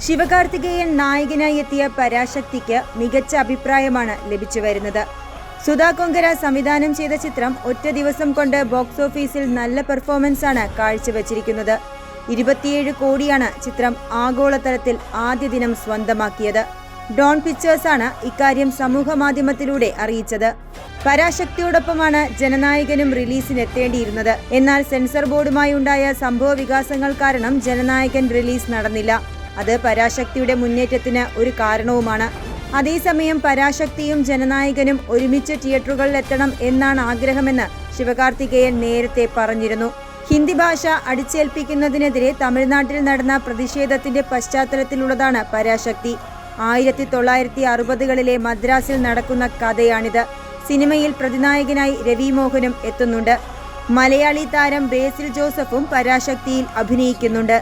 ശിവകാർത്തികേയൻ നായകനായി എത്തിയ പരാശക്തിക്ക് മികച്ച അഭിപ്രായമാണ് ലഭിച്ചു വരുന്നത്. സുധാ കൊങ്കര സംവിധാനം ചെയ്ത ചിത്രം ഒറ്റ ദിവസം കൊണ്ട് ബോക്സ് ഓഫീസിൽ നല്ല പെർഫോമൻസാണ് കാഴ്ചവെച്ചിരിക്കുന്നത്. 27 കോടിയാണ് ചിത്രം ആഗോളതലത്തിൽ ആദ്യ ദിനം സ്വന്തമാക്കിയത്. ഡോൺ പിക്ചേഴ്സാണ് ഇക്കാര്യം സമൂഹ മാധ്യമത്തിലൂടെ അറിയിച്ചത്. പരാശക്തിയോടൊപ്പമാണ് ജനനായകനും റിലീസിനെത്തേണ്ടിയിരുന്നത്. എന്നാൽ സെൻസർ ബോർഡുമായി ഉണ്ടായ സംഭവ വികാസങ്ങൾ കാരണം ജനനായകൻ റിലീസ് നടന്നില്ല. അത് പരാശക്തിയുടെ മുന്നേറ്റത്തിന് ഒരു കാരണവുമാണ്. അതേസമയം പരാശക്തിയും ജനനായകനും ഒരുമിച്ച് തിയേറ്ററുകളിലെത്തണം എന്നാണ് ആഗ്രഹമെന്ന് ശിവകാർത്തികേയൻ നേരത്തെ പറഞ്ഞിരുന്നു. ഹിന്ദി ഭാഷ അടിച്ചേൽപ്പിക്കുന്നതിനെതിരെ തമിഴ്നാട്ടിൽ നടന്ന പ്രതിഷേധത്തിന്റെ പശ്ചാത്തലത്തിലുള്ളതാണ് പരാശക്തി. 1960കളിലെ മദ്രാസിൽ നടക്കുന്ന കഥയാണിത്. സിനിമയിൽ പ്രതിനായകനായി രവി മോഹനും എത്തുന്നുണ്ട്. മലയാളി താരം ബേസിൽ ജോസഫും പരാശക്തിയിൽ അഭിനയിക്കുന്നുണ്ട്.